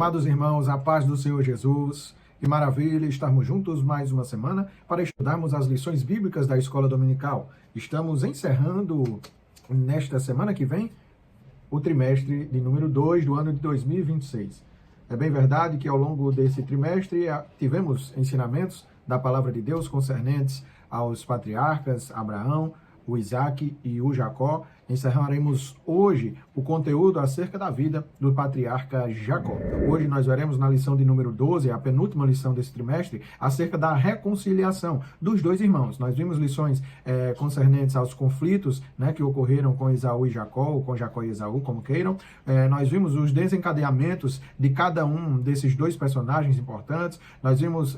Amados irmãos, a paz do Senhor Jesus. Que maravilha estarmos juntos mais uma semana para estudarmos as lições bíblicas da Escola Dominical. Estamos encerrando, nesta semana que vem, o trimestre de número 2 do ano de 2026. É bem verdade que ao longo desse trimestre tivemos ensinamentos da Palavra de Deus concernentes aos patriarcas Abraão, o Isaac e o Jacó. Encerraremos hoje o conteúdo acerca da vida do patriarca Jacó. Hoje nós veremos na lição de número 12, a penúltima lição desse trimestre, acerca da reconciliação dos dois irmãos. Nós vimos lições concernentes aos conflitos, que ocorreram com Esaú e Jacó, ou com Jacó e Esaú, como queiram. Nós vimos os desencadeamentos de cada um desses dois personagens importantes. Nós vimos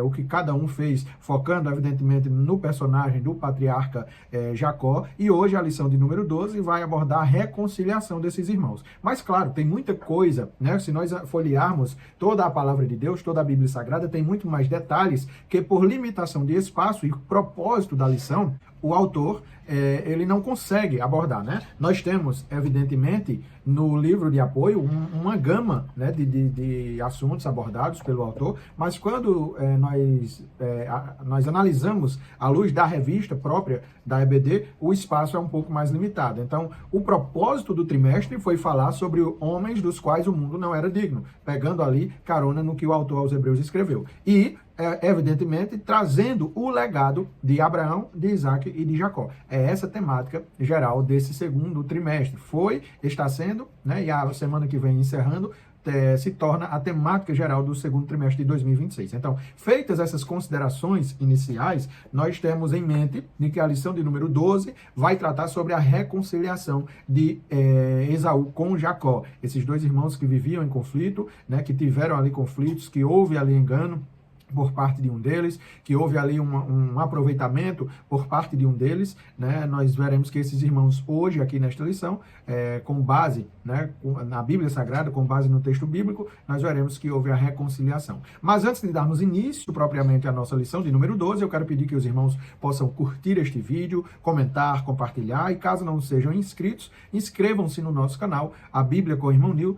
o que cada um fez, focando evidentemente no personagem do patriarca Jacó. E hoje a lição de número 12 vai abordar a reconciliação desses irmãos. Mas claro, tem muita coisa, se nós folhearmos toda a palavra de Deus, toda a Bíblia Sagrada, tem muito mais detalhes que, por limitação de espaço e propósito da lição, o autor ele não consegue abordar, Nós temos, evidentemente, no livro de apoio, uma gama de assuntos abordados pelo autor, mas quando nós analisamos à luz da revista própria da EBD, o espaço é um pouco mais limitado. Então, o propósito do trimestre foi falar sobre homens dos quais o mundo não era digno, pegando ali carona no que o autor aos Hebreus escreveu. E evidentemente, trazendo o legado de Abraão, de Isaac e de Jacó. É essa temática geral desse segundo trimestre. Está sendo, e a semana que vem encerrando, se torna a temática geral do segundo trimestre de 2026. Então, feitas essas considerações iniciais, nós temos em mente de que a lição de número 12 vai tratar sobre a reconciliação de Esaú com Jacó. Esses dois irmãos que viviam em conflito, que tiveram ali conflitos, que houve ali engano por parte de um deles, que houve ali um aproveitamento por parte de um deles, Nós veremos que esses irmãos hoje aqui nesta lição, com base na Bíblia Sagrada, com base no texto bíblico, nós veremos que houve a reconciliação. Mas antes de darmos início propriamente à nossa lição de número 12, eu quero pedir que os irmãos possam curtir este vídeo, comentar, compartilhar, e caso não sejam inscritos, inscrevam-se no nosso canal, a Bíblia com o Irmão Nil,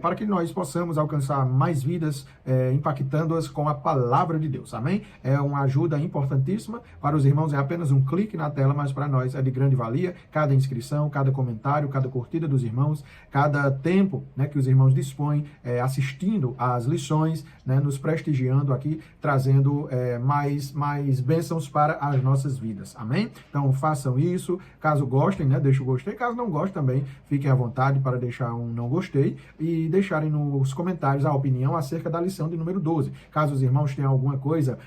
para que nós possamos alcançar mais vidas, impactando-as com a palavra de Deus, amém? É uma ajuda importantíssima, para os irmãos é apenas um clique na tela, mas para nós é de grande valia, cada inscrição, cada comentário, cada curtida dos irmãos, cada tempo que os irmãos dispõem assistindo às lições, nos prestigiando aqui, trazendo mais bênçãos para as nossas vidas, amém? Então façam isso, caso gostem, deixem o gostei, caso não gostem também, fiquem à vontade para deixar um não gostei e deixarem nos comentários a opinião acerca da lição de número 12. Caso os irmãos tenham alguma coisa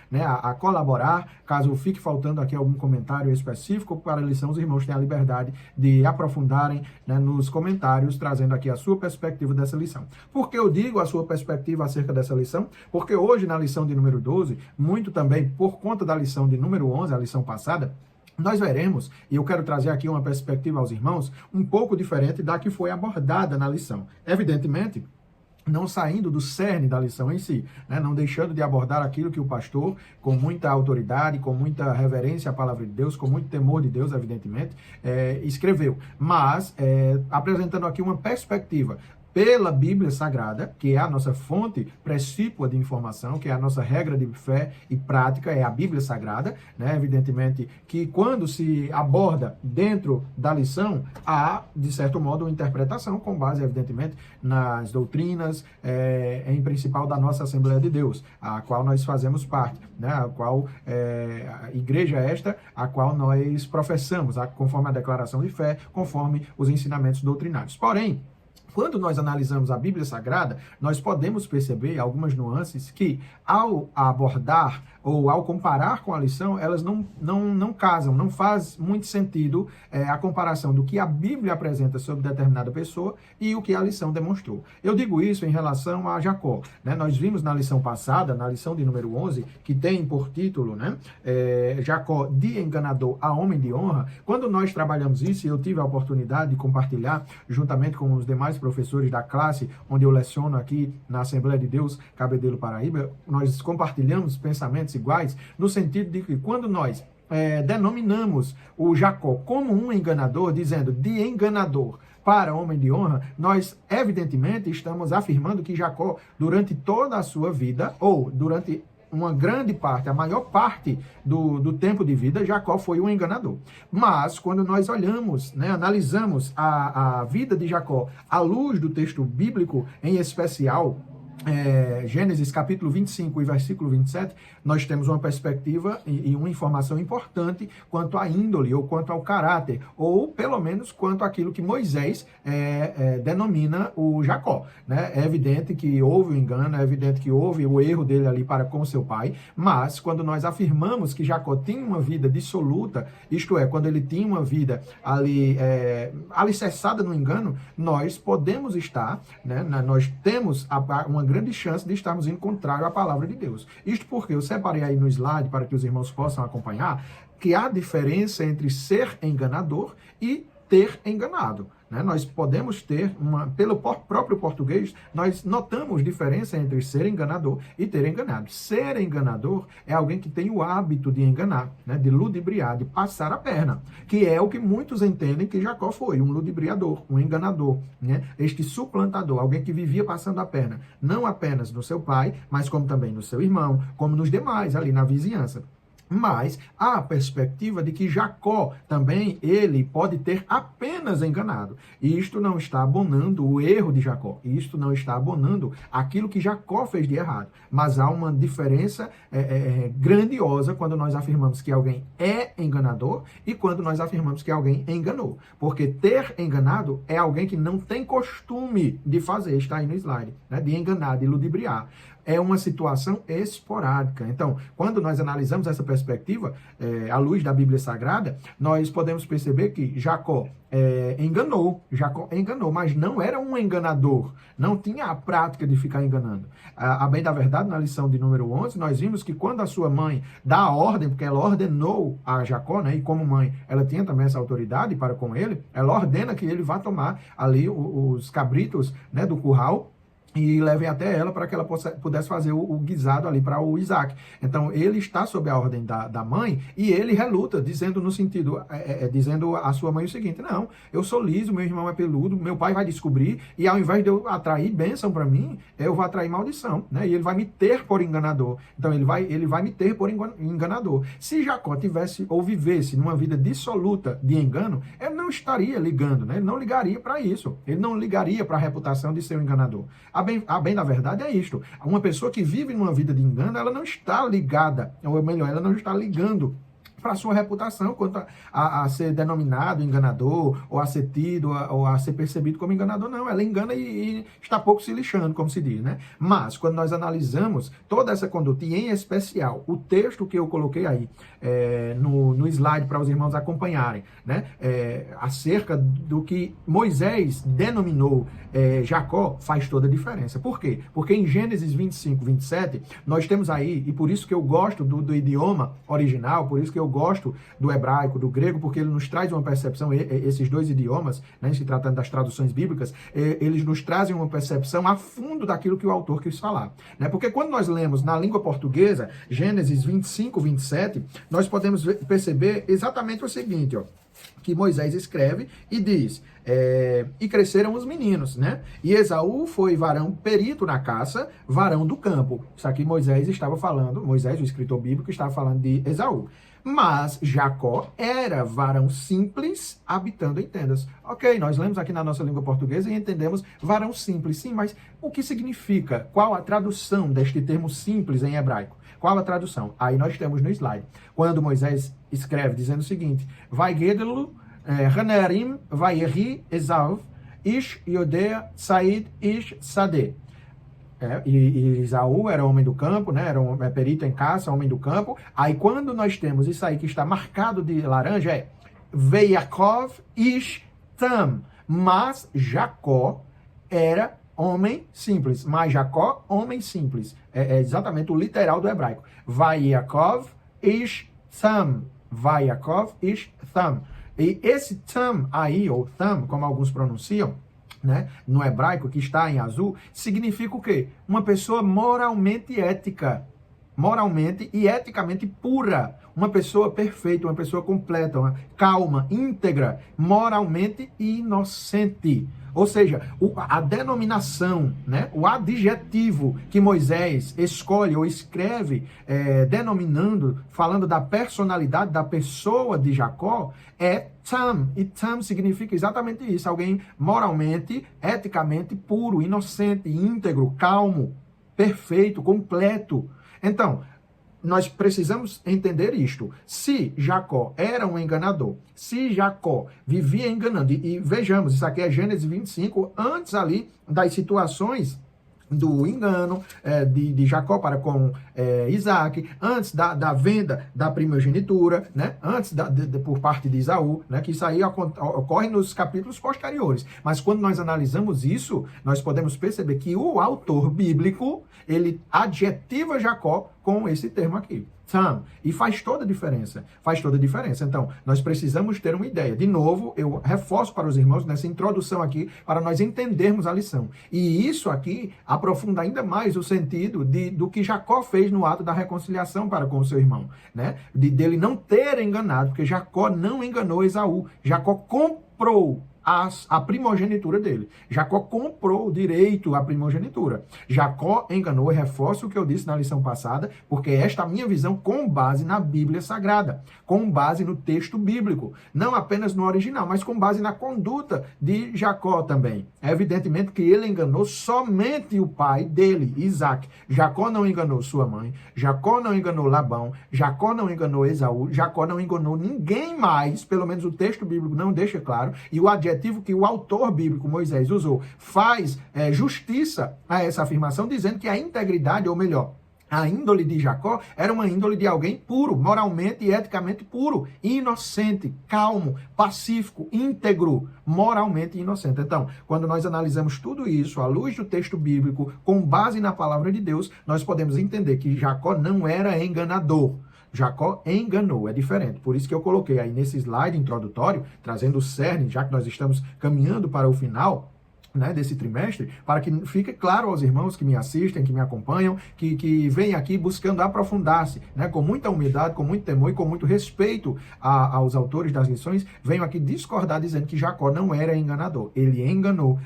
a colaborar, caso fique faltando aqui algum comentário específico para a lição, os irmãos têm a liberdade de aprofundarem nos comentários, trazendo aqui a sua perspectiva dessa lição. Por que eu digo a sua perspectiva acerca dessa lição? Porque hoje na lição de número 12, muito também por conta da lição de número 11, a lição passada, nós veremos, e eu quero trazer aqui uma perspectiva aos irmãos, um pouco diferente da que foi abordada na lição. Evidentemente, não saindo do cerne da lição em si, não deixando de abordar aquilo que o pastor, com muita autoridade, com muita reverência à palavra de Deus, com muito temor de Deus, evidentemente, escreveu, mas apresentando aqui uma perspectiva pela Bíblia Sagrada, que é a nossa fonte precípua de informação, que é a nossa regra de fé e prática, é a Bíblia Sagrada, Evidentemente que quando se aborda dentro da lição, há, de certo modo, uma interpretação com base, evidentemente, nas doutrinas, em principal da nossa Assembleia de Deus, a qual nós fazemos parte, a qual a igreja esta, a qual nós professamos, conforme a declaração de fé, conforme os ensinamentos doutrinários. Porém, quando nós analisamos a Bíblia Sagrada, nós podemos perceber algumas nuances que, ao abordar ou ao comparar com a lição, elas não casam, não faz muito sentido a comparação do que a Bíblia apresenta sobre determinada pessoa e o que a lição demonstrou. Eu digo isso em relação a Jacó. Nós vimos na lição passada, na lição de número 11, que tem por título Jacó de enganador a homem de honra. Quando nós trabalhamos isso, e eu tive a oportunidade de compartilhar juntamente com os demais professores da classe, onde eu leciono aqui na Assembleia de Deus, Cabedelo, Paraíba, nós compartilhamos pensamentos iguais, no sentido de que quando nós denominamos o Jacó como um enganador, dizendo de enganador para homem de honra, nós evidentemente estamos afirmando que Jacó, durante toda a sua vida, ou durante uma grande parte, a maior parte do tempo de vida, Jacó foi um enganador. Mas, quando nós olhamos, né, analisamos a vida de Jacó à luz do texto bíblico, em especial, Gênesis capítulo 25 e versículo 27, nós temos uma perspectiva e uma informação importante quanto à índole, ou quanto ao caráter, ou pelo menos quanto àquilo que Moisés denomina o Jacó. Né? É evidente que houve o engano, é evidente que houve o erro dele ali para com seu pai, mas quando nós afirmamos que Jacó tinha uma vida dissoluta, isto é, quando ele tinha uma vida ali alicerçada no engano, nós podemos estar, né, nós temos uma grande chance de estarmos indo contrário à palavra de Deus. Isto porque eu separei aí no slide para que os irmãos possam acompanhar que há diferença entre ser enganador e ter enganado. Né? Nós podemos ter, pelo próprio português, nós notamos diferença entre ser enganador e ter enganado. Ser enganador é alguém que tem o hábito de enganar, né? De ludibriar, de passar a perna, que é o que muitos entendem que Jacó foi, um ludibriador, um enganador, né? Este suplantador, alguém que vivia passando a perna, não apenas no seu pai, mas como também no seu irmão, como nos demais ali na vizinhança. Mas há a perspectiva de que Jacó também, ele pode ter apenas enganado. E isto não está abonando o erro de Jacó. Isto não está abonando aquilo que Jacó fez de errado. Mas há uma diferença grandiosa quando nós afirmamos que alguém é enganador e quando nós afirmamos que alguém enganou. Porque ter enganado é alguém que não tem costume de fazer, está aí no slide, né? De enganar, de ludibriar. É uma situação esporádica. Então, quando nós analisamos essa perspectiva, à luz da Bíblia Sagrada, nós podemos perceber que Jacó enganou, mas não era um enganador, não tinha a prática de ficar enganando. A bem da verdade, na lição de número 11, nós vimos que quando a sua mãe dá a ordem, porque ela ordenou a Jacó, né, e como mãe, ela tinha também essa autoridade para com ele, ela ordena que ele vá tomar ali os cabritos, né, do curral, e levem até ela para que ela pudesse fazer o guisado ali para o Isaac. Então, ele está sob a ordem da mãe e ele reluta, dizendo no sentido, dizendo à sua mãe o seguinte: não, eu sou liso, meu irmão é peludo, meu pai vai descobrir e ao invés de eu atrair bênção para mim, eu vou atrair maldição, né? E ele vai me ter por enganador. Então, ele vai me ter por enganador. Se Jacó tivesse ou vivesse numa vida dissoluta de engano, ele não estaria ligando, né? Ele não ligaria para isso. Ele não ligaria para a reputação de ser um enganador. A bem da verdade é isto. Uma pessoa que vive numa vida de engano, ela não está ligada, ou melhor, ela não está ligando para a sua reputação quanto a ser denominado enganador, ou a ser tido, ou a ser percebido como enganador. Não, ela engana e está pouco se lixando, como se diz, né? Mas, quando nós analisamos toda essa conduta, e em especial o texto que eu coloquei aí no slide para os irmãos acompanharem, né? Acerca do que Moisés denominou Jacó, faz toda a diferença. Por quê? Porque em Gênesis 25, 27, nós temos aí, e por isso que eu gosto do idioma original, por isso que eu gosto do hebraico, do grego, porque ele nos traz uma percepção, esses dois idiomas, né, se tratando das traduções bíblicas, eles nos trazem uma percepção a fundo daquilo que o autor quis falar. Né? Porque quando nós lemos na língua portuguesa, Gênesis 25, 27, nós podemos perceber exatamente o seguinte, ó, que Moisés escreve e diz: e cresceram os meninos, né? E Esaú foi varão perito na caça, varão do campo. Isso aqui Moisés estava falando, Moisés, o escritor bíblico, estava falando de Esaú. Mas Jacó era varão simples, habitando em tendas. Ok, nós lemos aqui na nossa língua portuguesa e entendemos varão simples. Sim, mas o que significa? Qual a tradução deste termo simples em hebraico? Qual a tradução? Aí nós temos no slide. Quando Moisés escreve dizendo o seguinte: vai Gedelu, Hanerim, vai Esaú, Ish Yodea, Said, Ish Sadeh. E Esaú era homem do campo, né? Era perito em caça, homem do campo. Aí quando nós temos isso aí que está marcado de laranja, Veiakov Ish Tam. Mas Jacó era homem simples. Mas Jacó, homem simples. É exatamente o literal do hebraico. Veiakov Ish Tam. Veiakov Ish Tam. E esse Tam aí, ou Tam, como alguns pronunciam, né, no hebraico, que está em azul, significa o quê? Uma pessoa moralmente ética. moralmente e eticamente pura. Uma pessoa perfeita, uma pessoa completa, uma calma, íntegra, moralmente inocente. Ou seja, a denominação, né, o adjetivo que Moisés escolhe ou escreve, denominando, falando da personalidade da pessoa de Jacó, é Tam. E Tam significa exatamente isso, alguém moralmente, eticamente puro, inocente, íntegro, calmo, perfeito, completo. Então, nós precisamos entender isto. Se Jacó era um enganador, se Jacó vivia enganando, e vejamos, isso aqui é Gênesis 25, antes ali das situações do engano de Jacó para com Isaac, antes da venda da primogenitura, né? Antes por parte de Esaú, né? Que isso aí ocorre nos capítulos posteriores. Mas quando nós analisamos isso, nós podemos perceber que o autor bíblico, ele adjetiva Jacó com esse termo aqui. E faz toda a diferença. Faz toda a diferença. Então, nós precisamos ter uma ideia. De novo, eu reforço para os irmãos nessa introdução aqui, para nós entendermos a lição. E isso aqui aprofunda ainda mais o sentido do que Jacó fez no ato da reconciliação para com o seu irmão, né? Dele não ter enganado, porque Jacó não enganou Esaú. Jacó comprou a primogenitura dele. Jacó comprou o direito à primogenitura. Jacó enganou, e reforço o que eu disse na lição passada, porque esta é a minha visão com base na Bíblia Sagrada, com base no texto bíblico, não apenas no original, mas com base na conduta de Jacó também. É evidentemente que ele enganou somente o pai dele, Isaac. Jacó não enganou sua mãe, Jacó não enganou Labão, Jacó não enganou Esaú, Jacó não enganou ninguém mais, pelo menos o texto bíblico não deixa claro, e o adjetivo que o autor bíblico, Moisés, usou, faz justiça a essa afirmação, dizendo que a integridade, ou melhor, a índole de Jacó era uma índole de alguém puro, moralmente e eticamente puro, inocente, calmo, pacífico, íntegro, moralmente inocente. Então, quando nós analisamos tudo isso à luz do texto bíblico, com base na palavra de Deus, nós podemos entender que Jacó não era enganador. Jacó enganou, é diferente. Por isso que eu coloquei aí nesse slide introdutório, trazendo o cerne, já que nós estamos caminhando para o final, né, desse trimestre, para que fique claro aos irmãos que me assistem, que me acompanham, que vêm aqui buscando aprofundar-se, né, com muita humildade, com muito temor e com muito respeito aos autores das lições, venho aqui discordar dizendo que Jacó não era enganador. Ele enganou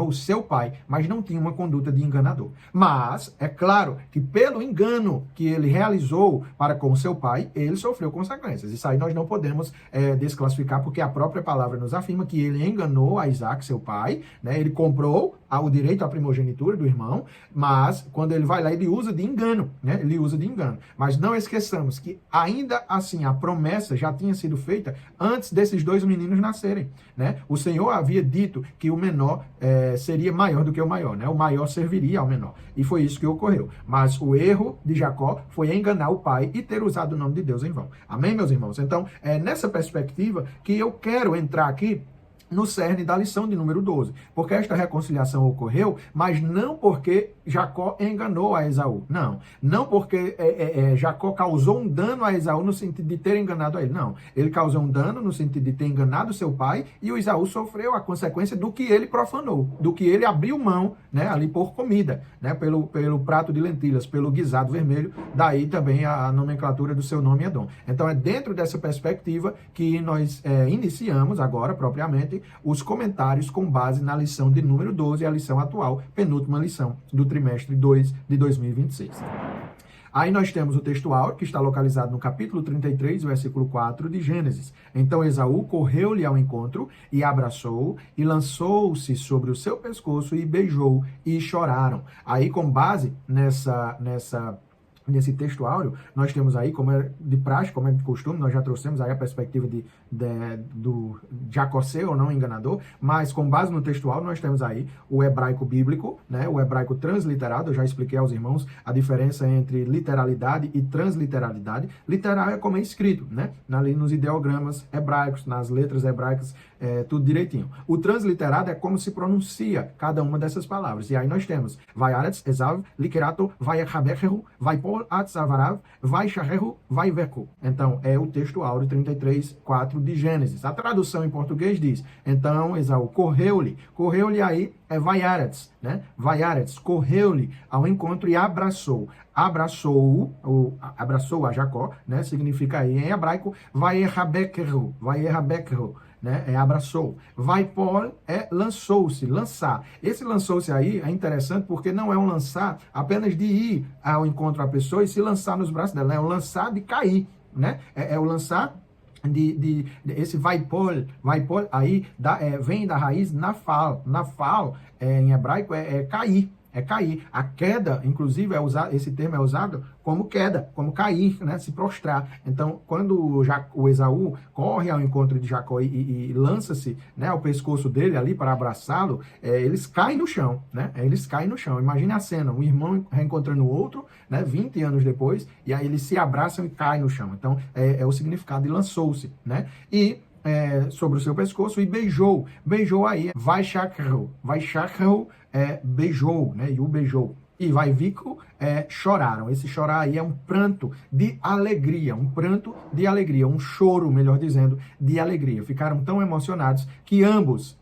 o seu pai, mas não tinha uma conduta de enganador. Mas, é claro que pelo engano que ele realizou para com o seu pai, ele sofreu consequências. Isso aí nós não podemos desclassificar, porque a própria palavra nos afirma que ele enganou a Isaac, seu pai, né, ele comprou o direito à primogenitura do irmão, mas quando ele vai lá, ele usa de engano, né? Ele usa de engano. Mas não esqueçamos que ainda assim a promessa já tinha sido feita antes desses dois meninos nascerem, né? O Senhor havia dito que o menor seria maior do que o maior, né? O maior serviria ao menor. E foi isso que ocorreu. Mas o erro de Jacó foi enganar o pai e ter usado o nome de Deus em vão. Amém, meus irmãos? Então, é nessa perspectiva que eu quero entrar aqui no cerne da lição de número 12. Porque esta reconciliação ocorreu, mas não porque Jacó enganou a Esaú. Não. Não porque Jacó causou um dano a Esaú no sentido de ter enganado a ele. Não. Ele causou um dano no sentido de ter enganado seu pai e o Esaú sofreu a consequência do que ele profanou, do que ele abriu mão, né, ali por comida, né, pelo prato de lentilhas, pelo guisado vermelho, daí também a nomenclatura do seu nome Edom. Então é dentro dessa perspectiva que nós iniciamos agora, propriamente, os comentários com base na lição de número 12, a lição atual, penúltima lição do trimestre 2 de 2026. Aí nós temos o texto áureo, que está localizado no capítulo 33, versículo 4 de Gênesis. Então Esaú correu-lhe ao encontro e abraçou e lançou-se sobre o seu pescoço e beijou e choraram. Aí com base nesse texto áureo, nós temos aí, como é de praxe, como é de costume, nós já trouxemos aí a perspectiva do Jacó ser ou não enganador, mas com base no texto áureo nós temos aí o hebraico bíblico, né, o hebraico transliterado. Eu já expliquei aos irmãos a diferença entre literalidade e transliteralidade. Literal é como é escrito, né, ali nos ideogramas hebraicos, nas letras hebraicas tudo direitinho. O transliterado é como se pronuncia cada uma dessas palavras. E aí nós temos vai Aretz, Esav, Likerato, vai Echabecheru, vai Pol, Atzavarav, vai Sharehu, vai Veku. Então, é o texto áureo 33:4 de Gênesis. A tradução em português diz, então Esaú correu-lhe aí é vai Aretz, né? Vai Aretz, correu-lhe ao encontro e abraçou a Jacó, né? Significa aí em hebraico, vai Errabekeru, né? Abraçou. Vai por lançou-se, lançar. Esse lançou-se aí é interessante porque não é um lançar apenas de ir ao encontro da pessoa e se lançar nos braços dela, é um lançar de cair, né? É o lançar esse vai por aí vem da raiz nafal, em hebraico é cair. É cair. A queda, inclusive, esse termo é usado como queda, como cair, né? Se prostrar. Então, quando o Esaú corre ao encontro de Jacó e lança-se, né, ao pescoço dele ali para abraçá-lo, eles caem no chão, né? Eles caem no chão. Imagine a cena, um irmão reencontrando o outro, né, 20 anos depois, e aí eles se abraçam e caem no chão. Então, é o significado de lançou-se, né? E sobre o seu pescoço e beijou aí, vai Shakreu, beijou, né, e o beijou. E vai Vico, choraram. Esse chorar aí é um pranto de alegria, um choro, melhor dizendo, de alegria. Ficaram tão emocionados que ambos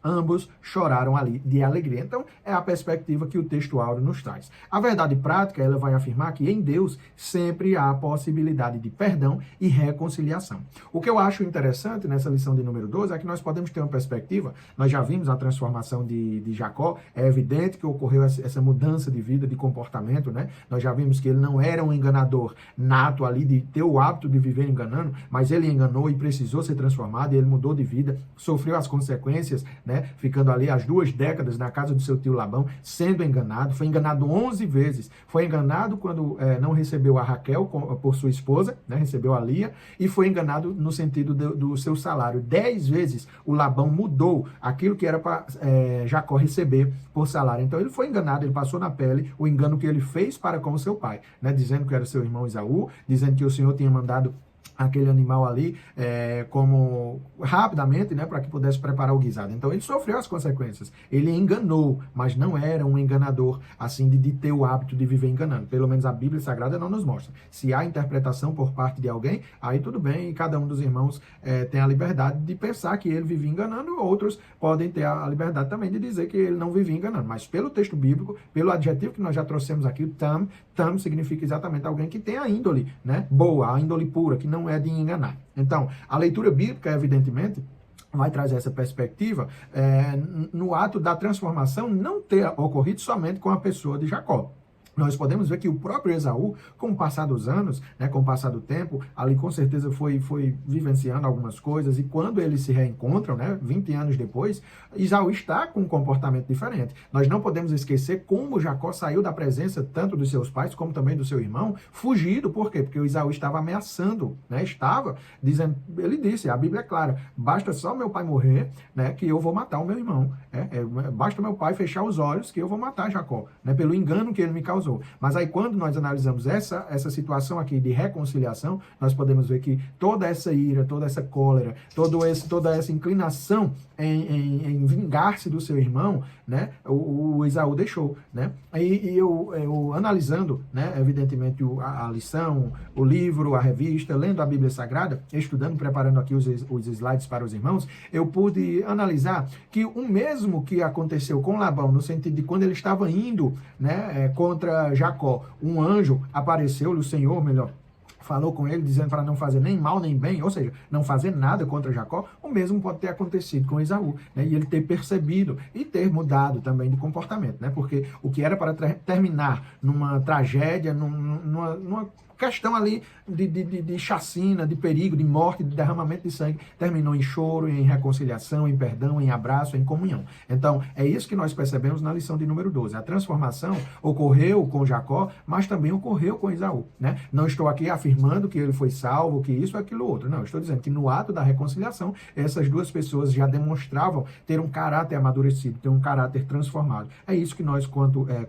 choraram ali de alegria. Então, é a perspectiva que o texto áureo nos traz. A verdade prática, ela vai afirmar que em Deus sempre há a possibilidade de perdão e reconciliação. O que eu acho interessante nessa lição de número 12 é que nós podemos ter uma perspectiva, nós já vimos a transformação de Jacó, é evidente que ocorreu essa mudança de vida, de comportamento, né? Nós já vimos que ele não era um enganador nato ali, de ter o hábito de viver enganando, mas ele enganou e precisou ser transformado, e ele mudou de vida, sofreu as consequências, né? Ficando ali as 2 décadas na casa do seu tio Labão, sendo enganado, foi enganado 11 vezes, foi enganado quando não recebeu a Raquel por sua esposa, né? Recebeu a Lia, e foi enganado no sentido do seu salário. 10 vezes o Labão mudou aquilo que era para Jacó receber por salário. Então ele foi enganado, ele passou na pele o engano que ele fez para com o seu pai, né? Dizendo que era seu irmão Esaú, dizendo que o Senhor tinha mandado aquele animal ali como rapidamente, né, para que pudesse preparar o guisado. Então ele sofreu as consequências. Ele enganou, mas não era um enganador assim de ter o hábito de viver enganando. Pelo menos a Bíblia Sagrada não nos mostra. Se há interpretação por parte de alguém, aí tudo bem, e cada um dos irmãos tem a liberdade de pensar que ele vivia enganando, outros podem ter a liberdade também de dizer que ele não vivia enganando. Mas pelo texto bíblico, pelo adjetivo que nós já trouxemos aqui, tam significa exatamente alguém que tem a índole, né, boa, a índole pura, que não é de enganar. Então, a leitura bíblica, evidentemente, vai trazer essa perspectiva no ato da transformação não ter ocorrido somente com a pessoa de Jacó. Nós podemos ver que o próprio Esaú, com o passar dos anos, né, com o passar do tempo, ali com certeza foi vivenciando algumas coisas, e quando eles se reencontram, né, 20 anos depois, Esaú está com um comportamento diferente. Nós não podemos esquecer como Jacó saiu da presença tanto dos seus pais como também do seu irmão, fugido. Por quê? Porque o Esaú estava ameaçando, né, estava dizendo, ele disse, a Bíblia é clara, basta só meu pai morrer, né, que eu vou matar o meu irmão. Basta meu pai fechar os olhos que eu vou matar Jacó, né, pelo engano que ele me causou. Mas aí quando nós analisamos essa situação aqui de reconciliação, nós podemos ver que toda essa ira, toda essa cólera, toda essa inclinação em vingar-se do seu irmão, né, o Esaú deixou, né? E eu analisando, né, evidentemente a lição, o livro, a revista, lendo a Bíblia Sagrada, estudando, preparando aqui os slides para os irmãos, eu pude analisar que o mesmo que aconteceu com Labão, no sentido de quando ele estava indo, né, contra Jacó, um anjo apareceu-lhe, o Senhor, melhor, falou com ele, dizendo para não fazer nem mal nem bem, ou seja, não fazer nada contra Jacó. O mesmo pode ter acontecido com Esaú, né? E ele ter percebido e ter mudado também de comportamento, né? Porque o que era para terminar numa tragédia, numa questão ali de chacina, de perigo, de morte, de derramamento de sangue, terminou em choro, em reconciliação, em perdão, em abraço, em comunhão. Então, é isso que nós percebemos na lição de número 12. A transformação ocorreu com Jacó, mas também ocorreu com Esaú, né? Não estou aqui afirmando que ele foi salvo, que isso ou aquilo outro. Não, estou dizendo que no ato da reconciliação, essas duas pessoas já demonstravam ter um caráter amadurecido, ter um caráter transformado. É isso que nós,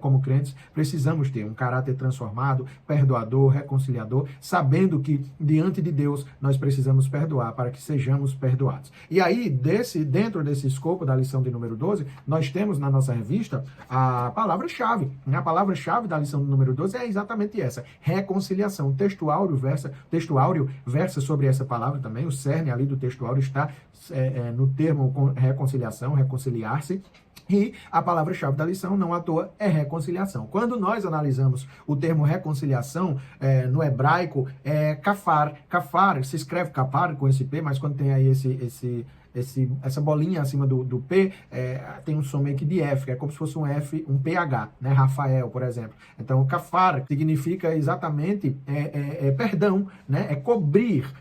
como crentes, precisamos ter, um caráter transformado, perdoador, reconciliado, reconciliador, sabendo que diante de Deus nós precisamos perdoar para que sejamos perdoados. E aí, dentro desse escopo da lição de número 12, nós temos na nossa revista a palavra-chave. A palavra-chave da lição de número 12 é exatamente essa, reconciliação. O texto áureo versa sobre essa palavra também, o cerne ali do texto áureo está no termo reconciliação, reconciliar-se. E a palavra-chave da lição, não à toa, é reconciliação. Quando nós analisamos o termo reconciliação, no hebraico, é kafar. Kafar, se escreve kapar com esse P, mas quando tem aí essa bolinha acima do P, tem um som meio que de F, é como se fosse um F, um PH, né? Rafael, por exemplo. Então, kafar significa exatamente perdão, né? É cobrir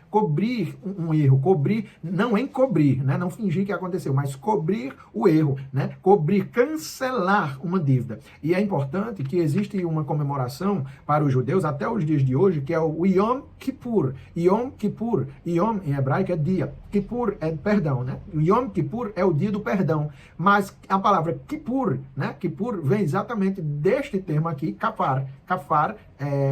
um erro, cobrir, não encobrir, né? Não fingir que aconteceu, mas cobrir o erro, né? Cobrir, cancelar uma dívida. E é importante que existe uma comemoração para os judeus até os dias de hoje, que é o Yom Kippur. Yom Kippur, Yom em hebraico é dia, Kippur é perdão, né? O Yom Kippur é o dia do perdão, mas a palavra Kippur, né? Kippur vem exatamente deste termo aqui, kafar,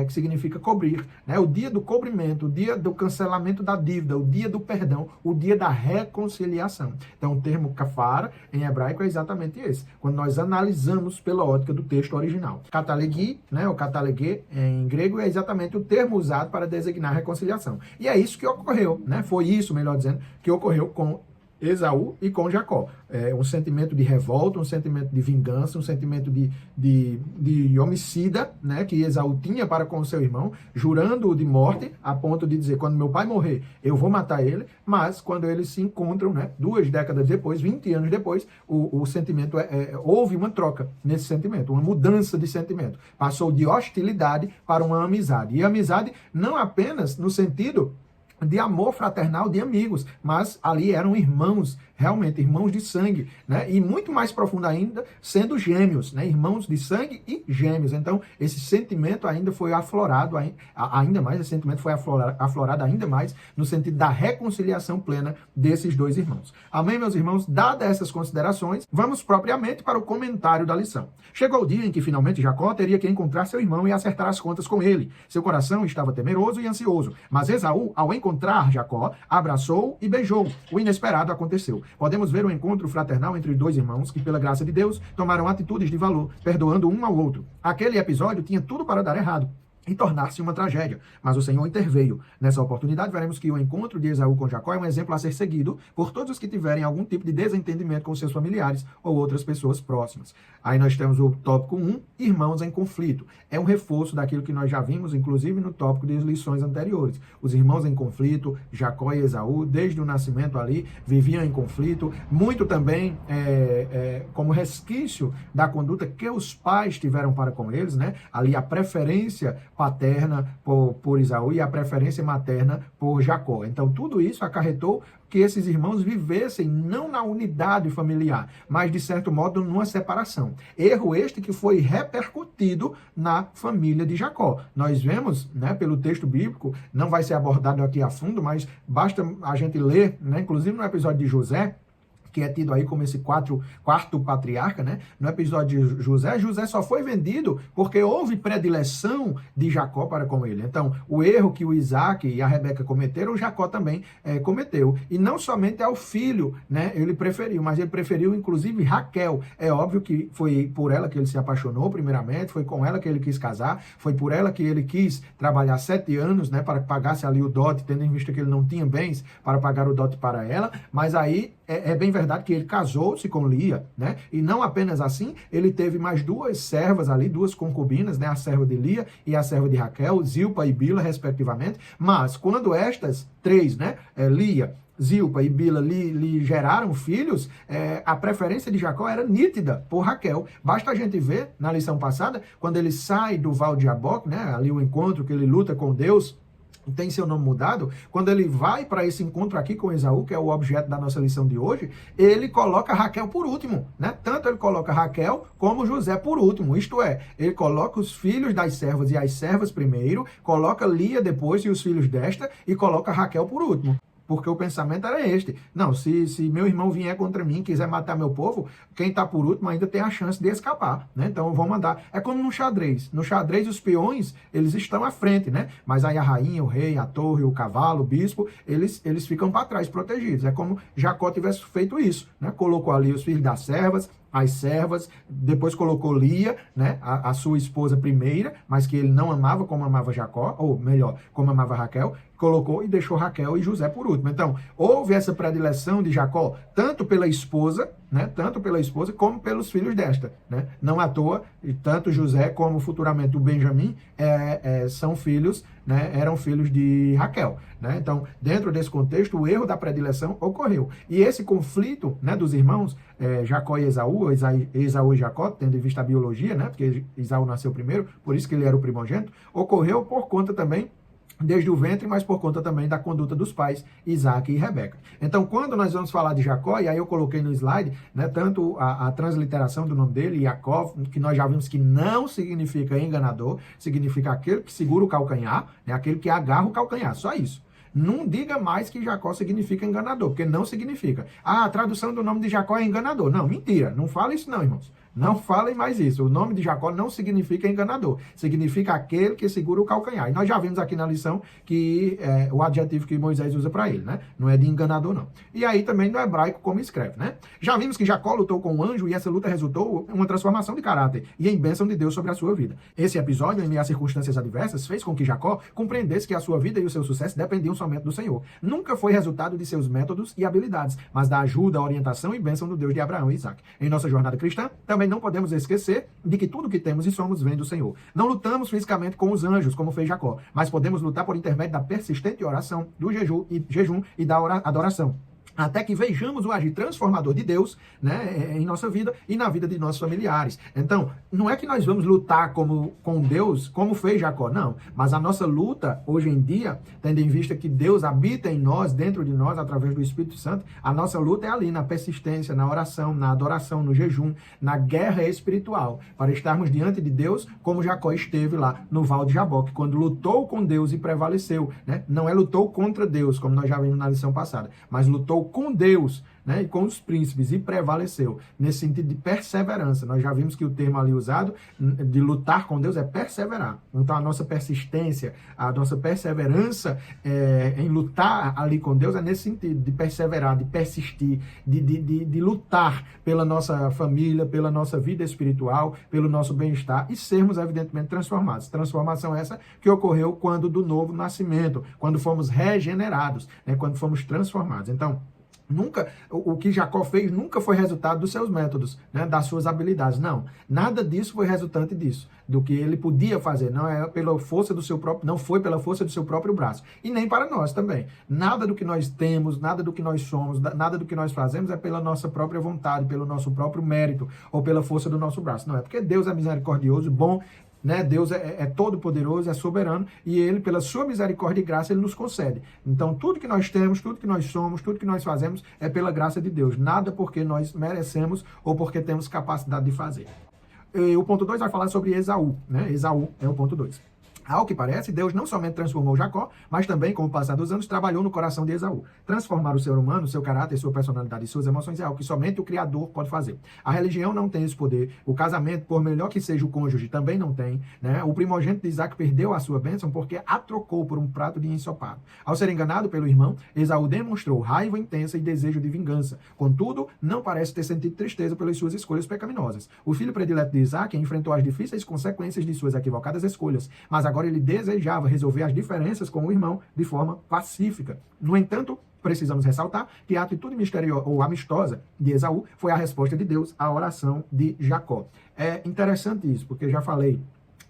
que significa cobrir, né? O dia do cobrimento, o dia do cancelamento da dívida, o dia do perdão, o dia da reconciliação. Então, o termo kafar em hebraico é exatamente esse, quando nós analisamos pela ótica do texto original. Katalegi, né? O katalegê em grego é exatamente o termo usado para designar a reconciliação. E é isso que ocorreu, né? Foi isso, melhor dizendo, que ocorreu com Esaú e com Jacó. Um sentimento de revolta, um sentimento de vingança, um sentimento de homicida, né, que Esaú tinha para com o seu irmão, jurando-o de morte, a ponto de dizer, quando meu pai morrer, eu vou matar ele, mas quando eles se encontram, né, 2 décadas depois, 20 anos depois, o sentimento, houve uma troca nesse sentimento, uma mudança de sentimento. Passou de hostilidade para uma amizade. E amizade não apenas no sentido de amor fraternal de amigos, mas ali eram irmãos, realmente irmãos de sangue, né? E muito mais profundo ainda, sendo gêmeos, né? Irmãos de sangue e gêmeos. Então, esse sentimento ainda foi aflorado, ainda mais, esse sentimento foi aflorado ainda mais no sentido da reconciliação plena desses 2 irmãos. Amém, meus irmãos? Dadas essas considerações, vamos propriamente para o comentário da lição. Chegou o dia em que finalmente Jacó teria que encontrar seu irmão e acertar as contas com ele. Seu coração estava temeroso e ansioso, mas Esaú, ao encontrar Jacó, abraçou e beijou. O inesperado aconteceu. Podemos ver o encontro fraternal entre 2 irmãos que, pela graça de Deus, tomaram atitudes de valor, perdoando um ao outro. Aquele episódio tinha tudo para dar errado e tornar-se uma tragédia, mas o Senhor interveio. Nessa oportunidade, veremos que o encontro de Esaú com Jacó é um exemplo a ser seguido por todos os que tiverem algum tipo de desentendimento com seus familiares ou outras pessoas próximas. Aí nós temos o tópico 1, irmãos em conflito. É um reforço daquilo que nós já vimos, inclusive no tópico das lições anteriores. Os irmãos em conflito, Jacó e Esaú, desde o nascimento ali, viviam em conflito, muito também como resquício da conduta que os pais tiveram para com eles, né? Ali a preferência paterna por Esaú e a preferência materna por Jacó. Então, tudo isso acarretou que esses irmãos vivessem não na unidade familiar, mas, de certo modo, numa separação. Erro este que foi repercutido na família de Jacó. Nós vemos, né, pelo texto bíblico, não vai ser abordado aqui a fundo, mas basta a gente ler, né, inclusive no episódio de José, que é tido aí como esse quarto patriarca, né? No episódio de José só foi vendido porque houve predileção de Jacó para com ele. Então, o erro que o Isaac e a Rebeca cometeram, Jacó também cometeu. E não somente ao filho, né? Ele preferiu, mas ele preferiu inclusive Raquel. É óbvio que foi por ela que ele se apaixonou primeiramente, foi com ela que ele quis casar, foi por ela que ele quis trabalhar 7 anos, né? Para que pagasse ali o dote, tendo em vista que ele não tinha bens para pagar o dote para ela. Mas aí é bem verdade que ele casou-se com Lia, né? E não apenas assim, ele teve mais 2 servas ali, 2 concubinas, né? A serva de Lia e a serva de Raquel, Zilpa e Bila, respectivamente. Mas quando estas 3, né? Lia, Zilpa e Bila lhe geraram filhos, a preferência de Jacó era nítida por Raquel. Basta a gente ver na lição passada, quando ele sai do Val de Jaboque, né? Ali o encontro que ele luta com Deus, tem seu nome mudado, quando ele vai para esse encontro aqui com Esaú, que é o objeto da nossa lição de hoje, ele coloca Raquel por último, né? Tanto ele coloca Raquel como José por último, isto é, ele coloca os filhos das servas e as servas primeiro, coloca Lia depois e os filhos desta, e coloca Raquel por último. porque o pensamento era este. Não, se meu irmão vier contra mim, quiser matar meu povo, quem está por último ainda tem a chance de escapar, né? Então vão mandar. É como no xadrez. No xadrez, os peões, eles estão à frente, né? Mas aí a rainha, o rei, a torre, o cavalo, o bispo, eles ficam para trás, protegidos. É como Jacó tivesse feito isso, né? Colocou ali os filhos das servas, as servas, depois colocou Lia, né, a sua esposa primeira, mas que ele não amava como amava Jacó, ou melhor, como amava Raquel, colocou e deixou Raquel e José por último. Então, houve essa predileção de Jacó, tanto pela esposa, né, tanto pela esposa, como pelos filhos desta, né? Não à toa, tanto José como futuramente o Benjamim são filhos, né, eram filhos de Raquel, né? Então, dentro desse contexto, o erro da predileção ocorreu. E esse conflito, né, dos irmãos, Jacó e Esaú e Jacó, tendo em vista a biologia, né, porque Esaú nasceu primeiro, por isso que ele era o primogênito, ocorreu por conta também desde o ventre, mas por conta também da conduta dos pais, Isaac e Rebeca. Então, quando nós vamos falar de Jacó, e aí eu coloquei no slide, né, tanto a transliteração do nome dele, Yaakov, que nós já vimos que não significa enganador, significa aquele que segura o calcanhar, né, aquele que agarra o calcanhar, só isso. Não diga mais que Jacó significa enganador, porque não significa. Ah, a tradução do nome de Jacó é enganador. Não, mentira. Não fala isso não, irmãos. Não falem mais isso. O nome de Jacó não significa enganador. Significa aquele que segura o calcanhar. E nós já vimos aqui na lição que o adjetivo que Moisés usa para ele, né? Não é de enganador, não. E aí também no hebraico como escreve, né? Já vimos que Jacó lutou com o anjo e essa luta resultou em uma transformação de caráter e em bênção de Deus sobre a sua vida. Esse episódio, em meio a circunstâncias adversas, fez com que Jacó compreendesse que a sua vida e o seu sucesso dependiam somente do Senhor. Nunca foi resultado de seus métodos e habilidades, mas da ajuda, orientação e bênção do Deus de Abraão e Isaac. Em nossa jornada cristã, também não podemos esquecer de que tudo que temos e somos vem do Senhor. Não lutamos fisicamente com os anjos, como fez Jacó, mas podemos lutar por intermédio da persistente oração, do jejum e da adoração, até que vejamos o agir transformador de Deus, né, em nossa vida e na vida de nossos familiares. Então, não é que nós vamos lutar com Deus, como fez Jacó, não. Mas a nossa luta, hoje em dia, tendo em vista que Deus habita em nós, dentro de nós, através do Espírito Santo, a nossa luta é ali, na persistência, na oração, na adoração, no jejum, na guerra espiritual, para estarmos diante de Deus, como Jacó esteve lá no Val de Jaboque, quando lutou com Deus e prevaleceu, né? Não é lutou contra Deus, como nós já vimos na lição passada, mas lutou com Deus, né, e com os príncipes, e prevaleceu, nesse sentido de perseverança. Nós já vimos que o termo ali usado, de lutar com Deus, é perseverar. Então, a nossa persistência, a nossa perseverança em lutar ali com Deus é nesse sentido, de perseverar, de persistir, de lutar pela nossa família, pela nossa vida espiritual, pelo nosso bem-estar, e sermos, evidentemente, transformados. Transformação essa que ocorreu quando do novo nascimento, quando fomos regenerados, né, quando fomos transformados. Então, nunca, o que Jacó fez nunca foi resultado dos seus métodos, né, das suas habilidades. Não, nada disso foi resultante disso, do que ele podia fazer. Não é pela força do seu próprio, não foi pela força do seu próprio braço. E nem para nós também. Nada do que nós temos, nada do que nós somos, nada do que nós fazemos é pela nossa própria vontade, pelo nosso próprio mérito ou pela força do nosso braço. Não, é porque Deus é misericordioso, bom, né? Deus é todo poderoso, é soberano, e ele, pela sua misericórdia e graça, ele nos concede. Então, tudo que nós temos, tudo que nós somos, tudo que nós fazemos é pela graça de Deus. Nada porque nós merecemos ou porque temos capacidade de fazer. E o ponto 2 vai falar sobre Esaú, né? Esaú é o ponto 2. Ao que parece, Deus não somente transformou Jacó, mas também, com o passar dos anos, trabalhou no coração de Esaú. Transformar o ser humano, seu caráter, sua personalidade e suas emoções é algo que somente o Criador pode fazer. A religião não tem esse poder. O casamento, por melhor que seja o cônjuge, também não tem, né? O primogênito de Isaac perdeu a sua bênção porque a trocou por um prato de ensopado. Ao ser enganado pelo irmão, Esaú demonstrou raiva intensa e desejo de vingança. Contudo, não parece ter sentido tristeza pelas suas escolhas pecaminosas. O filho predileto de Isaac enfrentou as difíceis consequências de suas equivocadas escolhas, mas agora ele desejava resolver as diferenças com o irmão de forma pacífica. No entanto, precisamos ressaltar que a atitude misteriosa ou amistosa de Esaú foi a resposta de Deus à oração de Jacó. É interessante isso, porque eu já falei.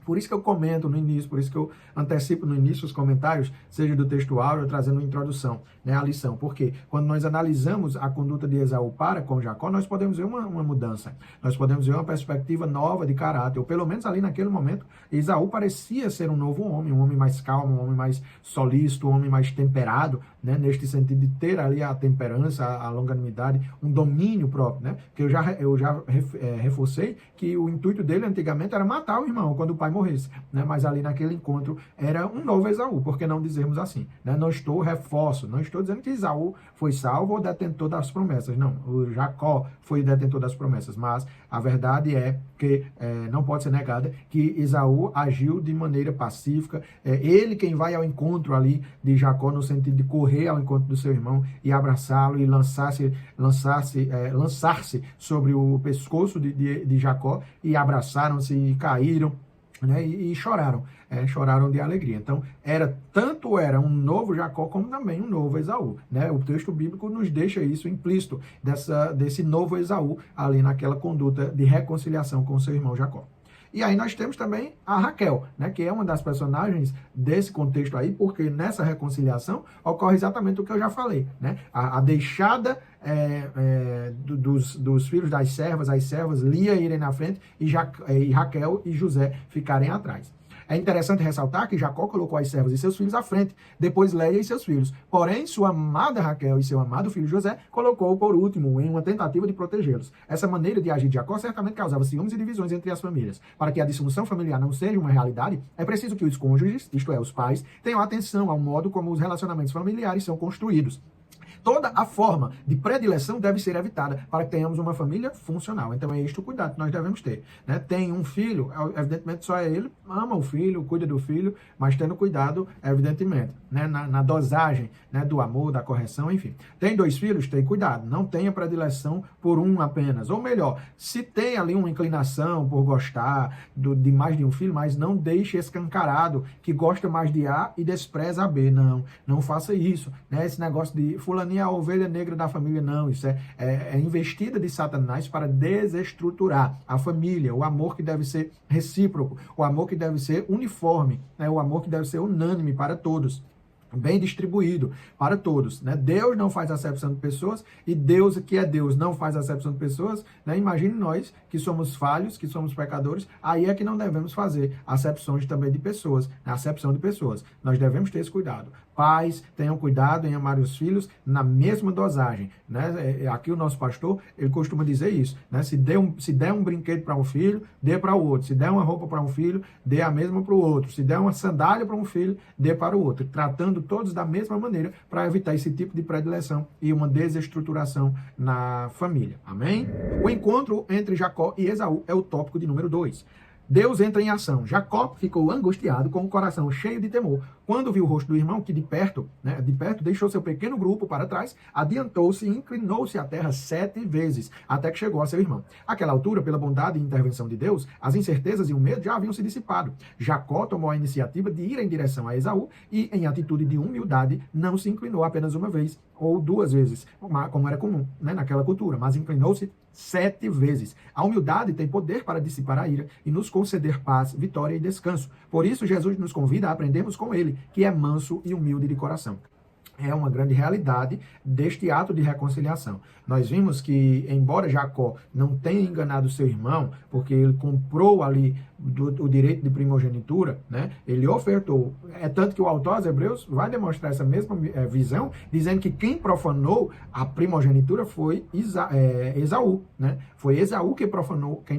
Por isso que eu comento no início, por isso que eu antecipo no início os comentários, seja do texto áureo, trazendo uma introdução, né, à lição. Porque quando nós analisamos a conduta de Esaú para com Jacó, nós podemos ver uma mudança. Nós podemos ver uma perspectiva nova de caráter. Ou pelo menos ali naquele momento, Esaú parecia ser um novo homem, um homem mais calmo, um homem mais solícito, um homem mais temperado, né, neste sentido de ter ali a temperança, a longanimidade, um domínio próprio, né? Que eu já reforcei que o intuito dele antigamente era matar o irmão. Quando o pai morresse, né? Mas ali naquele encontro era um novo Esaú, por que não dizermos assim, né? Não estou dizendo que Esaú foi salvo ou detentor das promessas, não, o Jacó foi o detentor das promessas, mas a verdade é que não pode ser negada que Esaú agiu de maneira pacífica, ele quem vai ao encontro ali de Jacó, no sentido de correr ao encontro do seu irmão e abraçá-lo e lançar-se sobre o pescoço de Jacó, e abraçaram-se e caíram, né, e choraram, choraram de alegria. Então, tanto era um novo Jacó, como também um novo Esaú, né? O texto bíblico nos deixa isso implícito, desse novo Esaú, ali naquela conduta de reconciliação com seu irmão Jacó. E aí nós temos também a Raquel, né, que é uma das personagens desse contexto aí, porque nessa reconciliação ocorre exatamente o que eu já falei, né? A deixada dos filhos das servas, as servas Lia irem na frente e Raquel e José ficarem atrás. É interessante ressaltar que Jacó colocou as servas e seus filhos à frente, depois Léia e seus filhos. Porém, sua amada Raquel e seu amado filho José colocou por último, em uma tentativa de protegê-los. Essa maneira de agir de Jacó certamente causava ciúmes e divisões entre as famílias. Para que a disfunção familiar não seja uma realidade, é preciso que os cônjuges, isto é, os pais, tenham atenção ao modo como os relacionamentos familiares são construídos. Toda a forma de predileção deve ser evitada para que tenhamos uma família funcional. Então é este o cuidado que nós devemos ter, né? Tem um filho, evidentemente só ele ama o filho, cuida do filho, mas tendo cuidado, evidentemente, né? Na dosagem, né? Do amor, da correção, enfim. Tem 2 filhos, tem cuidado, não tenha predileção por um apenas. Ou melhor, se tem ali uma inclinação por gostar de mais de um filho, mas não deixe escancarado que gosta mais de A e despreza a B. Não faça isso, né? Esse negócio de fulaninho a ovelha negra da família, não. Isso é investida de Satanás para desestruturar a família, o amor que deve ser recíproco, o amor que deve ser uniforme, né? O amor que deve ser unânime para todos, bem distribuído para todos, né? Deus não faz acepção de pessoas, e Deus, que é Deus, não faz acepção de pessoas, né? Imagine nós que somos falhos, que somos pecadores, aí é que não devemos fazer acepções também de pessoas, né? Acepção de pessoas. Nós devemos ter esse cuidado. Pais, tenham cuidado em amar os filhos na mesma dosagem, né? Aqui o nosso pastor, ele costuma dizer isso, né? Se der um brinquedo para um filho, dê para o outro. Se der uma roupa para um filho, dê a mesma para o outro. Se der uma sandália para um filho, dê para o outro. Tratando todos da mesma maneira, para evitar esse tipo de predileção e uma desestruturação na família. Amém? O encontro entre Jacó e Esaú é o tópico de número 2. Deus entra em ação. Jacó ficou angustiado, com o coração cheio de temor. Quando viu o rosto do irmão, que de perto deixou seu pequeno grupo para trás, adiantou-se e inclinou-se à terra 7 vezes, até que chegou a seu irmão. Àquela altura, pela bondade e intervenção de Deus, as incertezas e o medo já haviam se dissipado. Jacó tomou a iniciativa de ir em direção a Esaú e, em atitude de humildade, não se inclinou apenas uma vez ou 2 vezes, como era comum, né, naquela cultura, mas inclinou-se 7 vezes. A humildade tem poder para dissipar a ira e nos conceder paz, vitória e descanso. Por isso, Jesus nos convida a aprendermos com ele, que é manso e humilde de coração. É uma grande realidade deste ato de reconciliação. Nós vimos que, embora Jacó não tenha enganado seu irmão, porque ele comprou ali o direito de primogenitura, né? Ele ofertou. É tanto que o autor aos Hebreus vai demonstrar essa mesma visão, dizendo que quem profanou a primogenitura foi Esaú, né? Foi Esaú quem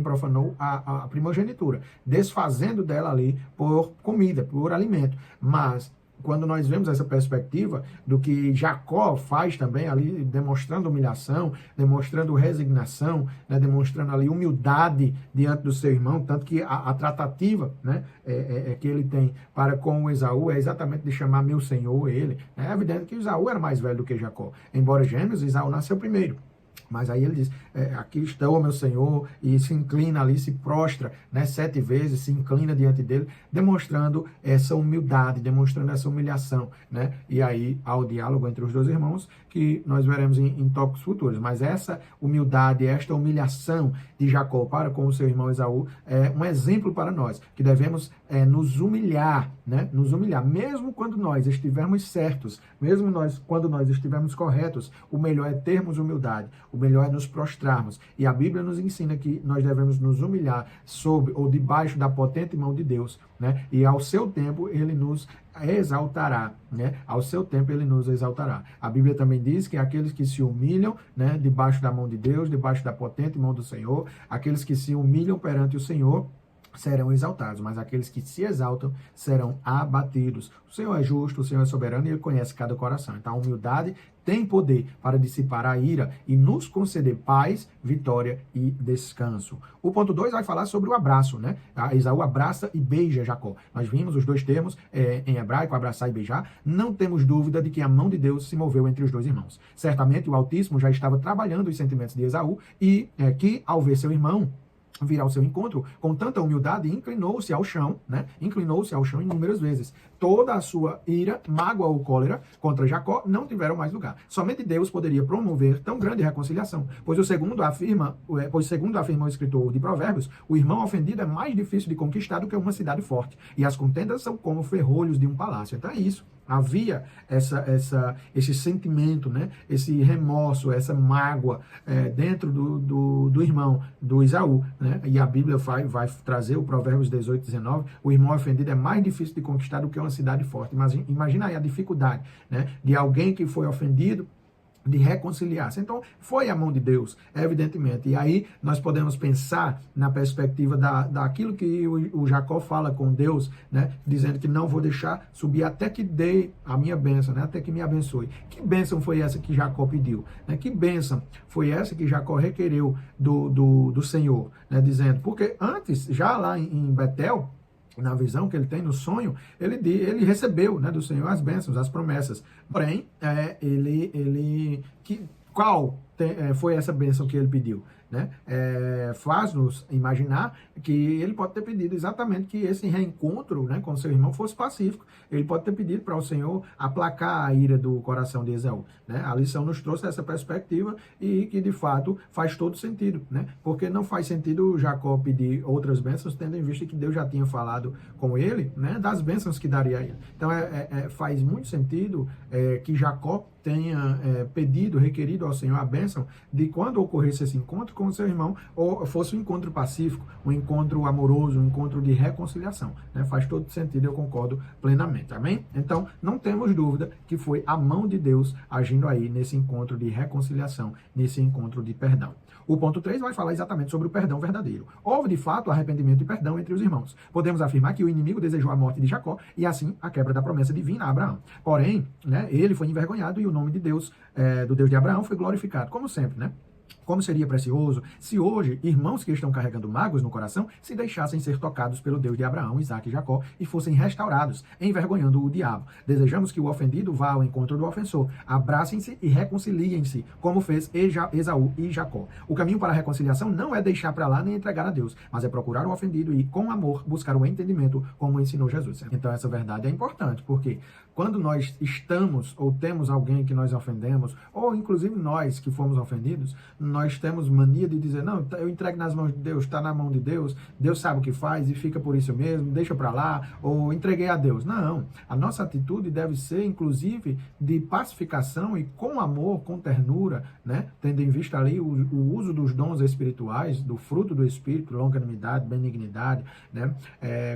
profanou a primogenitura, desfazendo dela ali por comida, por alimento. Mas quando nós vemos essa perspectiva do que Jacó faz também ali, demonstrando humilhação, demonstrando resignação, né, demonstrando ali humildade diante do seu irmão, tanto que a tratativa, né, que ele tem para com o Esaú é exatamente de chamar meu senhor ele. É evidente que Esaú era mais velho do que Jacó. Embora gêmeos, Esaú nasceu primeiro. Mas aí ele diz, aqui estou, meu Senhor, e se inclina ali, se prostra, né, 7 vezes, se inclina diante dele, demonstrando essa humildade, demonstrando essa humilhação, né? E aí há o diálogo entre os 2 irmãos, que nós veremos em tópicos futuros. Mas essa humildade, esta humilhação de Jacó para com o seu irmão Esaú é um exemplo para nós, que devemos nos humilhar, né? Nos humilhar, mesmo quando nós estivermos certos, mesmo quando nós estivermos corretos, o melhor é termos humildade, o melhor é nos prostrarmos. E a Bíblia nos ensina que nós devemos nos humilhar sob ou debaixo da potente mão de Deus, né? E ao seu tempo ele nos exaltará, né? Ao seu tempo ele nos exaltará. A Bíblia também diz que aqueles que se humilham, né, debaixo da mão de Deus, debaixo da potente mão do Senhor, aqueles que se humilham perante o Senhor, serão exaltados, mas aqueles que se exaltam serão abatidos. O Senhor é justo, o Senhor é soberano e Ele conhece cada coração. Então a humildade tem poder para dissipar a ira e nos conceder paz, vitória e descanso. O ponto 2 vai falar sobre o abraço, né? Esaú abraça e beija Jacó. Nós vimos os dois termos em hebraico, abraçar e beijar. Não temos dúvida de que a mão de Deus se moveu entre os dois irmãos. Certamente o Altíssimo já estava trabalhando os sentimentos de Esaú e que, ao ver seu irmão vir ao seu encontro, com tanta humildade, inclinou-se ao chão, né? Inclinou-se ao chão inúmeras vezes. Toda a sua ira, mágoa ou cólera contra Jacó não tiveram mais lugar. Somente Deus poderia promover tão grande reconciliação, pois segundo afirma o escritor de Provérbios, o irmão ofendido é mais difícil de conquistar do que uma cidade forte, e as contendas são como ferrolhos de um palácio. Então é isso. Havia esse sentimento, né? Esse remorso, essa mágoa dentro do irmão, do Esaú, né? E a Bíblia vai trazer o Provérbios 18, 19, o irmão ofendido é mais difícil de conquistar do que uma cidade forte. Imagina aí a dificuldade, né? De alguém que foi ofendido, de reconciliar-se. Então, foi a mão de Deus, evidentemente. E aí, nós podemos pensar na perspectiva daquilo que o Jacó fala com Deus, né? Dizendo que não vou deixar subir até que dê a minha bênção, né? Até que me abençoe. Que bênção foi essa que Jacó pediu? Né? Que bênção foi essa que Jacó requereu do Senhor? Né? Dizendo, porque antes, já lá em Betel, na visão que ele tem, no sonho, ele recebeu, né, do Senhor as bênçãos, as promessas. Porém, qual foi essa bênção que ele pediu? Né? Faz-nos imaginar que ele pode ter pedido exatamente que esse reencontro, né, com seu irmão fosse pacífico. Ele pode ter pedido para o Senhor aplacar a ira do coração de Esaú. Né? A lição nos trouxe essa perspectiva e que, de fato, faz todo sentido. Né? Porque não faz sentido Jacó pedir outras bênçãos, tendo em vista que Deus já tinha falado com ele, né, das bênçãos que daria a ele. Então, faz muito sentido que Jacó tenha pedido, requerido ao Senhor a bênção de quando ocorresse esse encontro com o seu irmão, ou fosse um encontro pacífico, um encontro amoroso, um encontro de reconciliação. Né? Faz todo sentido, eu concordo plenamente. Amém? Então, não temos dúvida que foi a mão de Deus agindo aí nesse encontro de reconciliação, nesse encontro de perdão. O ponto 3 vai falar exatamente sobre o perdão verdadeiro. Houve, de fato, arrependimento e perdão entre os irmãos. Podemos afirmar que o inimigo desejou a morte de Jacó e, assim, a quebra da promessa divina a Abraão. Porém, né, ele foi envergonhado e o nome de Deus, do Deus de Abraão, foi glorificado, como sempre, né? Como seria precioso se hoje irmãos que estão carregando mágoas no coração se deixassem ser tocados pelo Deus de Abraão, Isaque e Jacó e fossem restaurados, envergonhando o diabo. Desejamos que o ofendido vá ao encontro do ofensor, abracem-se e reconciliem-se, como fez Esaú e Jacó. O caminho para a reconciliação não é deixar para lá nem entregar a Deus, mas é procurar o ofendido e, com amor, buscar o entendimento, como ensinou Jesus. Então essa verdade é importante, porque quando nós estamos ou temos alguém que nós ofendemos, ou inclusive nós que fomos ofendidos, nós temos mania de dizer, não, eu entrego nas mãos de Deus, está na mão de Deus, Deus sabe o que faz e fica por isso mesmo, deixa para lá, ou entreguei a Deus. Não, a nossa atitude deve ser, inclusive, de pacificação e com amor, com ternura, né? Tendo em vista ali o uso dos dons espirituais, do fruto do Espírito, longanimidade, benignidade, né?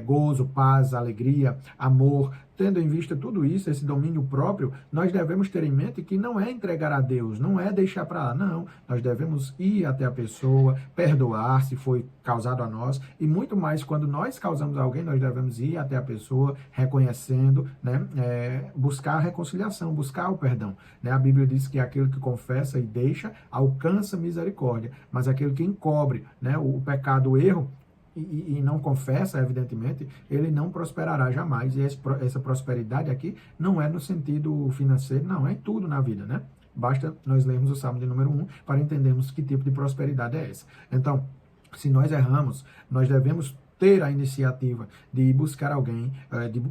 Gozo, paz, alegria, amor. Tendo em vista tudo isso, esse domínio próprio, nós devemos ter em mente que não é entregar a Deus, não é deixar para lá, não. Nós devemos ir até a pessoa, perdoar se foi causado a nós, e muito mais quando nós causamos a alguém, nós devemos ir até a pessoa, reconhecendo, né, buscar a reconciliação, buscar o perdão. Né? A Bíblia diz que aquele que confessa e deixa, alcança misericórdia, mas aquele que encobre, né, o pecado, o erro, e não confessa, evidentemente, ele não prosperará jamais. E essa prosperidade aqui não é no sentido financeiro, não, é em tudo na vida, né? Basta nós lermos o Salmo de número 1 para entendermos que tipo de prosperidade é essa. Então, se nós erramos, nós devemos ter a iniciativa de buscar alguém,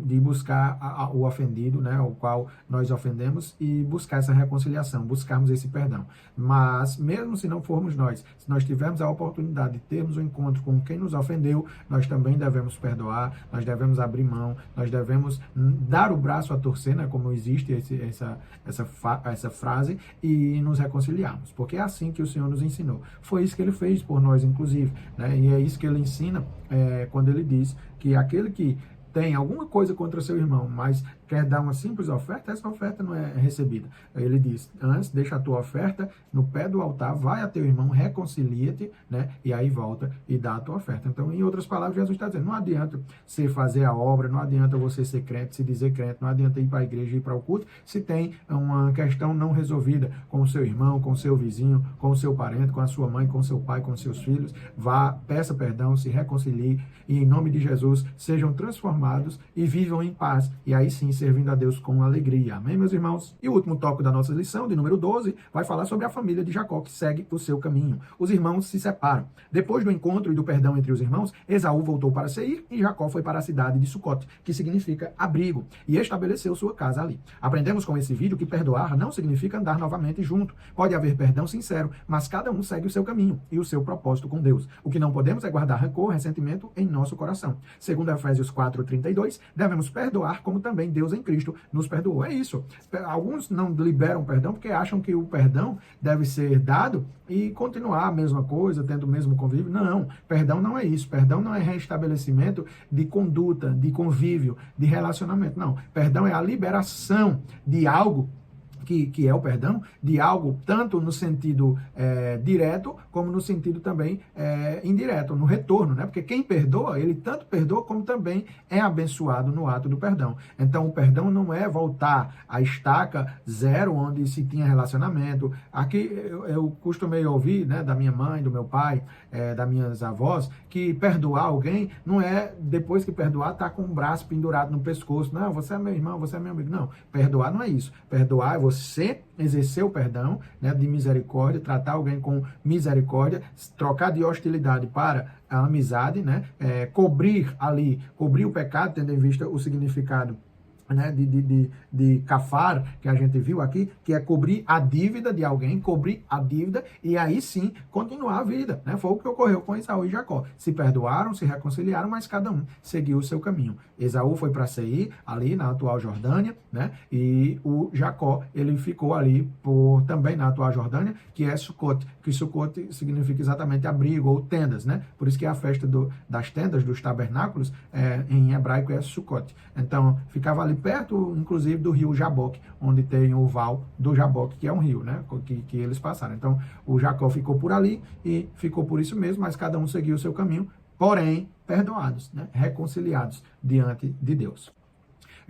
de buscar o ofendido, né, ao qual nós ofendemos, e buscar essa reconciliação, buscarmos esse perdão. Mas, mesmo se não formos nós, se nós tivermos a oportunidade de termos um encontro com quem nos ofendeu, nós também devemos perdoar, nós devemos abrir mão, nós devemos dar o braço a torcer, né, como existe essa frase, e nos reconciliarmos, porque é assim que o Senhor nos ensinou. Foi isso que Ele fez por nós, inclusive, né, e é isso que Ele ensina quando Ele diz que aquele que tem alguma coisa contra seu irmão, mas quer dar uma simples oferta, essa oferta não é recebida. Ele diz, antes, deixa a tua oferta no pé do altar, vai a teu irmão, reconcilia-te, né? E aí volta e dá a tua oferta. Então, em outras palavras, Jesus está dizendo, não adianta você fazer a obra, não adianta você ser crente, se dizer crente, não adianta ir para a igreja e ir para o culto, se tem uma questão não resolvida com o seu irmão, com o seu vizinho, com o seu parente, com a sua mãe, com o seu pai, com os seus filhos, vá, peça perdão, se reconcilie e em nome de Jesus sejam transformados e vivam em paz. E aí sim, servindo a Deus com alegria. Amém, meus irmãos? E o último tópico da nossa lição, de número 12, vai falar sobre a família de Jacó que segue o seu caminho. Os irmãos se separam. Depois do encontro e do perdão entre os irmãos, Esaú voltou para Seir e Jacó foi para a cidade de Sucote, que significa abrigo, e estabeleceu sua casa ali. Aprendemos com esse vídeo que perdoar não significa andar novamente junto. Pode haver perdão sincero, mas cada um segue o seu caminho e o seu propósito com Deus. O que não podemos é guardar rancor, ressentimento em nosso coração. Segundo Efésios 4:32, devemos perdoar como também Deus em Cristo nos perdoou. É isso. Alguns não liberam perdão porque acham que o perdão deve ser dado e continuar a mesma coisa, tendo o mesmo convívio. Não, perdão não é isso. Perdão não é restabelecimento de conduta, de convívio, de relacionamento. Não, perdão é a liberação de algo que é o perdão, de algo tanto no sentido direto, como no sentido também indireto, no retorno, né? Porque quem perdoa, ele tanto perdoa, como também é abençoado no ato do perdão. Então, o perdão não é voltar à estaca zero, onde se tinha relacionamento. Aqui, eu costumei ouvir, né, da minha mãe, do meu pai, das minhas avós, que perdoar alguém não é, depois que perdoar, tá com o braço pendurado no pescoço. Não, você é meu irmão, você é meu amigo. Não, perdoar não é isso. Perdoar é você exercer o perdão, né, de misericórdia, tratar alguém com misericórdia, trocar de hostilidade para a amizade, né, cobrir o pecado, tendo em vista o significado, né, de kafar, que a gente viu aqui, que é cobrir a dívida de alguém, cobrir a dívida e aí sim continuar a vida, né? Foi o que ocorreu com Esaú e Jacó. Se perdoaram, se reconciliaram, mas cada um seguiu o seu caminho. Esaú foi para Seir, ali na atual Jordânia, né? E o Jacó, ele ficou ali também na atual Jordânia, que é Sucote, que Sucote significa exatamente abrigo ou tendas, né? Por isso que a festa das tendas, dos tabernáculos, em hebraico é Sucote. Então, ficava ali perto, inclusive, do rio Jaboque, onde tem o val do Jaboque, que é um rio, né, que eles passaram. Então, o Jacó ficou por ali e ficou por isso mesmo, mas cada um seguiu o seu caminho, porém, perdoados, né, reconciliados diante de Deus.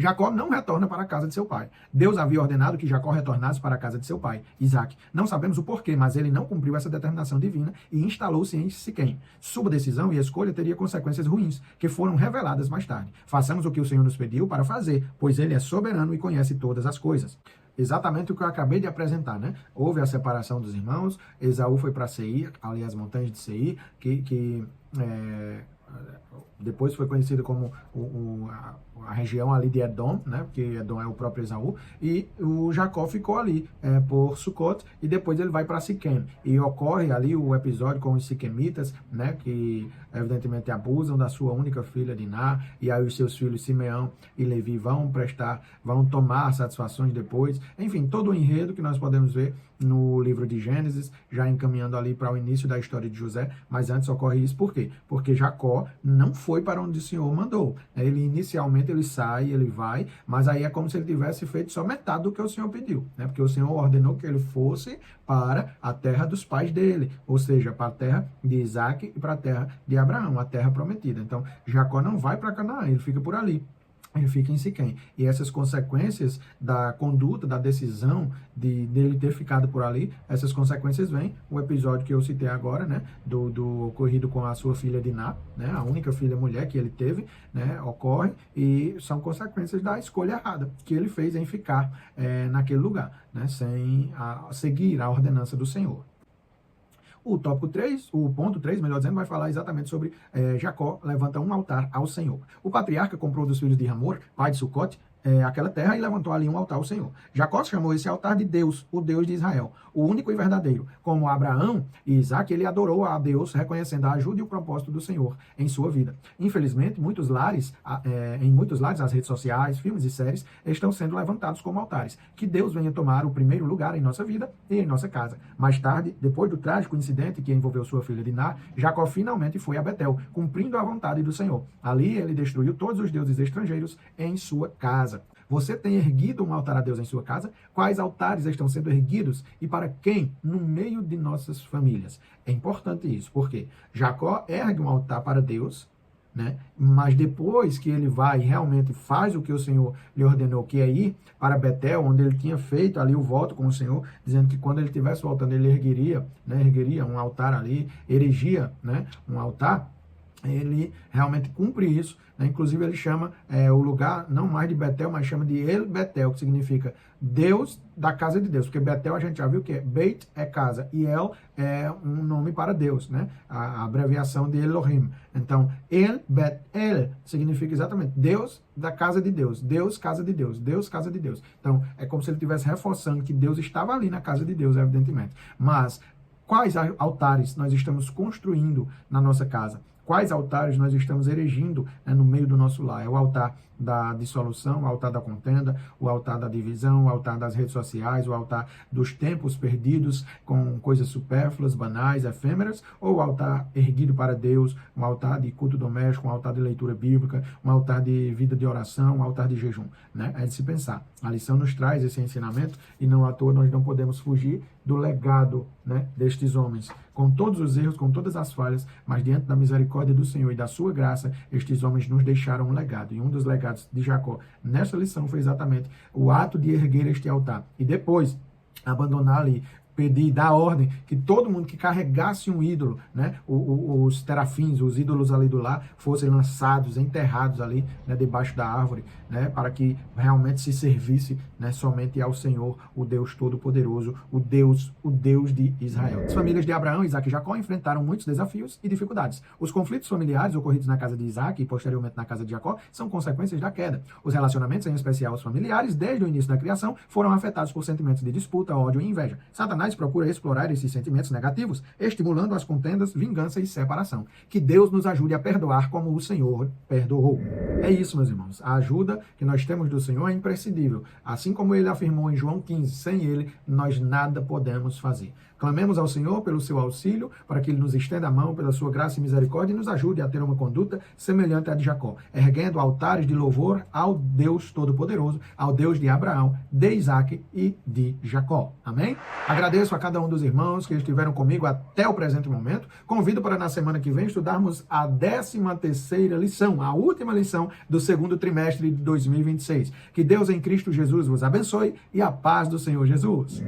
Jacó não retorna para a casa de seu pai. Deus havia ordenado que Jacó retornasse para a casa de seu pai, Isaac. Não sabemos o porquê, mas ele não cumpriu essa determinação divina e instalou-se em Siquém. Sua decisão e escolha teria consequências ruins, que foram reveladas mais tarde. Façamos o que o Senhor nos pediu para fazer, pois ele é soberano e conhece todas as coisas. Exatamente o que eu acabei de apresentar, né? Houve a separação dos irmãos, Esaú foi para Seir, ali as montanhas de Seir, depois foi conhecido como a região ali de Edom, né? Porque Edom é o próprio Esaú, e o Jacó ficou ali por Sucote, e depois ele vai para Siquém. E ocorre ali o episódio com os siquemitas, né? Que evidentemente abusam da sua única filha Diná, e aí os seus filhos Simeão e Levi vão tomar satisfações depois. Enfim, todo o enredo que nós podemos ver no livro de Gênesis, já encaminhando ali para o início da história de José, mas antes ocorre isso por quê? Porque Jacó não foi para onde o Senhor mandou. Ele inicialmente ele sai, ele vai, mas aí é como se ele tivesse feito só metade do que o Senhor pediu, né? Porque o Senhor ordenou que ele fosse para a terra dos pais dele, ou seja, para a terra de Isaac e para a terra de Abraão, a terra prometida. Então, Jacó não vai para Canaã, ele fica por ali. Ele fica em Siquém. E essas consequências da conduta, da decisão dele ter ficado por ali, essas consequências vêm. O episódio que eu citei agora, né, do ocorrido com a sua filha Diná, né, a única filha mulher que ele teve, né, ocorre, e são consequências da escolha errada que ele fez em ficar naquele lugar, né, sem seguir a ordenança do Senhor. O tópico 3, o ponto 3, melhor dizendo, vai falar exatamente sobre Jacó levanta um altar ao Senhor. O patriarca comprou dos filhos de Hamor, pai de Sucote, aquela terra e levantou ali um altar ao Senhor. Jacó chamou esse altar de Deus, o Deus de Israel, o único e verdadeiro. Como Abraão e Isaac, ele adorou a Deus, reconhecendo a ajuda e o propósito do Senhor em sua vida. Infelizmente, em muitos lares, as redes sociais, filmes e séries estão sendo levantados como altares. Que Deus venha tomar o primeiro lugar em nossa vida e em nossa casa. Mais tarde, depois do trágico incidente que envolveu sua filha Diná, Jacó finalmente foi a Betel, cumprindo a vontade do Senhor. Ali ele destruiu todos os deuses estrangeiros em sua casa. Você tem erguido um altar a Deus em sua casa? Quais altares estão sendo erguidos e para quem? No meio de nossas famílias. É importante isso, porque Jacó ergue um altar para Deus, né? Mas depois que ele vai e realmente faz o que o Senhor lhe ordenou, que é ir para Betel, onde ele tinha feito ali o voto com o Senhor, dizendo que quando ele estivesse voltando, ele ergueria um altar ali, erigia, né, um altar. Ele realmente cumpre isso, né? Inclusive ele chama o lugar não mais de Betel, mas chama de El Betel, que significa Deus da casa de Deus, porque Betel a gente já viu que é Beit é casa e El é um nome para Deus, né? A abreviação de Elohim. Então El Bet-El significa exatamente Deus da casa de Deus, Deus casa de Deus, Deus casa de Deus. Então é como se ele estivesse reforçando que Deus estava ali na casa de Deus, evidentemente. Mas quais altares nós estamos construindo na nossa casa? Quais altares nós estamos erigindo, né, no meio do nosso lar? É o altar da dissolução, o altar da contenda, o altar da divisão, o altar das redes sociais, o altar dos tempos perdidos com coisas supérfluas, banais, efêmeras, ou o altar erguido para Deus, um altar de culto doméstico, um altar de leitura bíblica, um altar de vida de oração, um altar de jejum, né? É de se pensar. A lição nos traz esse ensinamento e não à toa nós não podemos fugir do legado, né, destes homens. Com todos os erros, com todas as falhas, mas diante da misericórdia do Senhor e da sua graça, estes homens nos deixaram um legado. E um dos legados de Jacó nessa lição foi exatamente o ato de erguer este altar. E depois, abandonar ali, pedir, dar ordem que todo mundo que carregasse um ídolo, né, os terafins, os ídolos ali do lar, fossem lançados, enterrados ali, né, debaixo da árvore, né, para que realmente se servisse, né, somente ao Senhor, o Deus Todo-Poderoso, o Deus de Israel. As famílias de Abraão, Isaac e Jacó enfrentaram muitos desafios e dificuldades. Os conflitos familiares ocorridos na casa de Isaac e posteriormente na casa de Jacó são consequências da queda. Os relacionamentos, em especial os familiares, desde o início da criação, foram afetados por sentimentos de disputa, ódio e inveja. Satanás procura explorar esses sentimentos negativos, estimulando as contendas, vingança e separação. Que Deus nos ajude a perdoar como o Senhor perdoou. É isso, meus irmãos. A ajuda que nós temos do Senhor é imprescindível. Assim como ele afirmou em João 15, sem ele, nós nada podemos fazer. Clamemos ao Senhor pelo seu auxílio, para que ele nos estenda a mão pela sua graça e misericórdia e nos ajude a ter uma conduta semelhante à de Jacó, erguendo altares de louvor ao Deus Todo-Poderoso, ao Deus de Abraão, de Isaac e de Jacó. Amém? Agradeço a cada um dos irmãos que estiveram comigo até o presente momento. Convido para na semana que vem estudarmos a 13ª lição, a última lição do segundo trimestre de 2026. Que Deus em Cristo Jesus vos abençoe e a paz do Senhor Jesus.